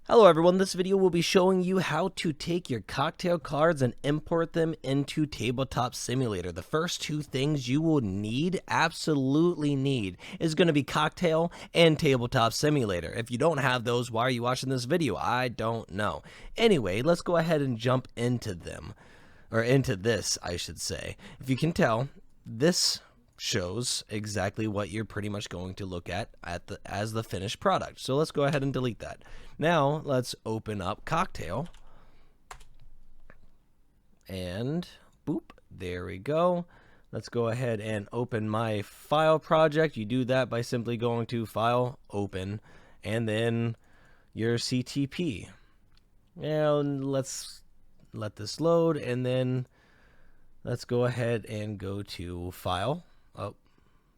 Hello everyone, this video will be showing you how to take your cocktail cards and import them into Tabletop Simulator. The first two things you will absolutely need, is going to be Cocktail and Tabletop Simulator. If you don't have those, why are you watching this video? I don't know. Anyway, let's go ahead and jump into them. Or into this, I should say. If you can tell, this shows exactly what you're pretty much going to look at as the finished product. So let's go ahead and delete that. Now let's open up Cocktail, and boop, there we go. Let's go ahead and open my file project. You do that by simply going to File, Open, and then your CTP. Now let's let this load, and then let's go ahead and go to File. Oh,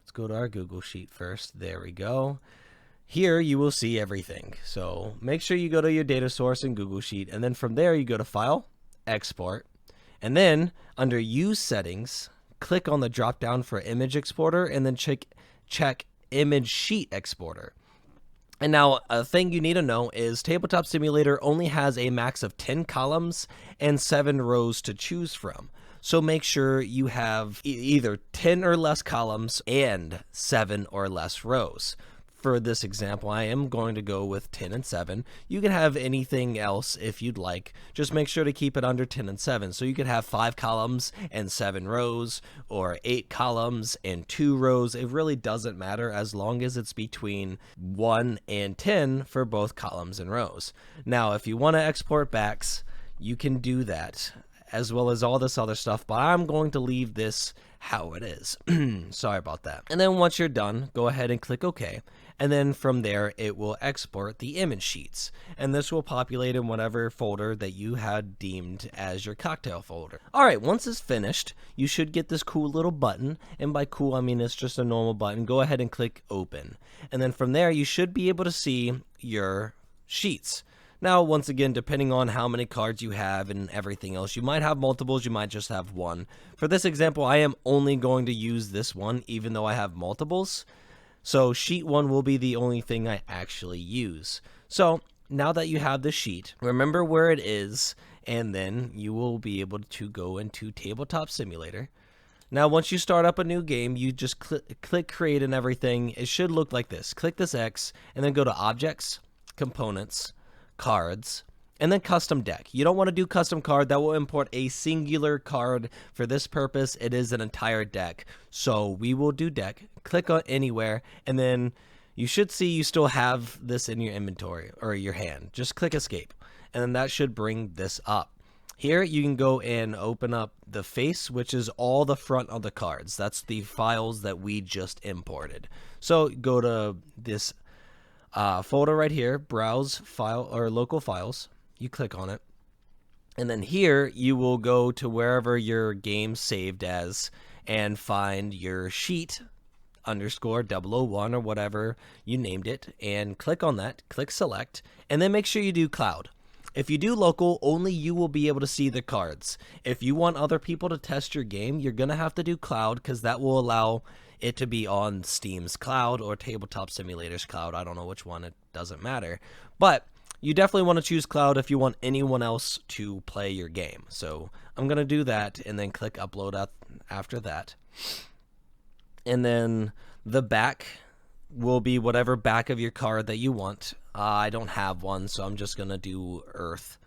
let's go to our Google Sheet first. There we go. Here you will see everything. So make sure you go to your data source in Google Sheet, and then from there you go to File, Export, and then under Use Settings, click on the drop down for Image Exporter, and then check Image Sheet Exporter. And now a thing you need to know is Tabletop Simulator only has a max of 10 columns and 7 rows to choose from. So make sure you have either 10 or less columns and 7 or less rows. For this example, I am going to go with 10 and 7. You can have anything else if you'd like. Just make sure to keep it under 10 and 7. So you could have 5 columns and 7 rows, or 8 columns and 2 rows. It really doesn't matter as long as it's between 1 and 10 for both columns and rows. Now, if you want to export backs, you can do that, as well as all this other stuff, but I'm going to leave this how it is. Sorry about that. And then once you're done, go ahead and click OK. And then from there, it will export the image sheets. And this will populate in whatever folder that you had deemed as your cocktail folder. All right, once it's finished, you should get this cool little button. And by cool, I mean it's just a normal button. Go ahead and click Open. And then from there, you should be able to see your sheets. Now, once again, depending on how many cards you have and everything else, you might have multiples, you might just have one. For this example, I am only going to use this one, even though I have multiples. So sheet 1 will be the only thing I actually use. So now that you have the sheet, remember where it is, and then you will be able to go into Tabletop Simulator. Now, once you start up a new game, you just click Create and everything. It should look like this. Click this X, and then go to Objects, Components, Cards, and then Custom Deck. You don't want to do Custom Card. That will import a singular card. For this purpose, it is an entire deck. So we will do Deck. Click on Anywhere, and then you should see you still have this in your inventory or your hand. Just click Escape, and then that should bring this up. Here you can go and open up the face, which is all the front of the cards. That's the files that we just imported. So go to this folder right here, Browse File or Local Files. You click on it, and then here you will go to wherever your game saved as and find your sheet _001 or whatever you named it, and click on that, click Select, and then make sure you do Cloud. If you do local, only you will be able to see the cards. If you want other people to test your game, you're going to have to do Cloud, because that will allow it to be on Steam's cloud or Tabletop Simulator's cloud. I don't know which one, it doesn't matter. But you definitely want to choose Cloud if you want anyone else to play your game. So I'm going to do that, and then click Upload after that. And then the back will be whatever back of your card that you want. I don't have one, so I'm just going to do Earth.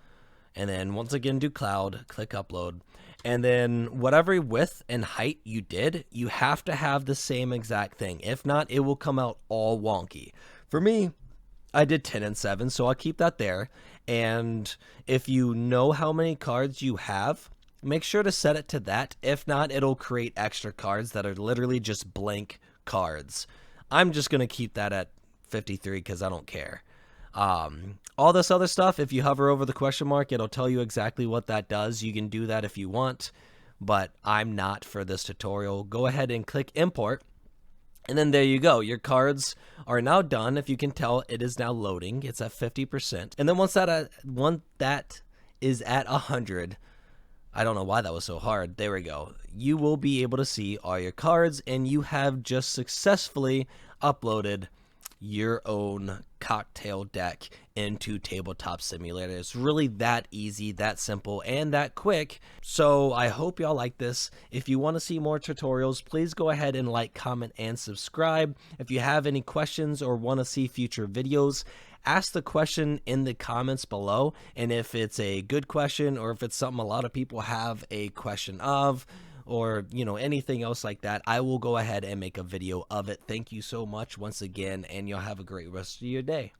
And then once again, do Cloud, click Upload. And then whatever width and height you did, you have to have the same exact thing. If not, it will come out all wonky. For me, I did 10 and 7, so I'll keep that there. And if you know how many cards you have, make sure to set it to that. If not, it'll create extra cards that are literally just blank cards. I'm just going to keep that at 53 because I don't care. All this other stuff, if you hover over the question mark, it'll tell you exactly what that does. You can do that if you want, but I'm not for this tutorial. Go ahead and click Import. And then there you go. Your cards are now done. If you can tell, it is now loading. It's at 50%. And then once that is at 100, I don't know why that was so hard. There we go. You will be able to see all your cards, and you have just successfully uploaded your own cocktail deck into Tabletop Simulator. It's really that easy, that simple, and that quick. So I hope y'all like this. If you want to see more tutorials, please go ahead and like, comment, and subscribe. If you have any questions or want to see future videos, ask the question in the comments below. And if it's a good question, or if it's something a lot of people have a question of, or anything else like that, I will go ahead and make a video of it. Thank you so much once again, and y'all have a great rest of your day.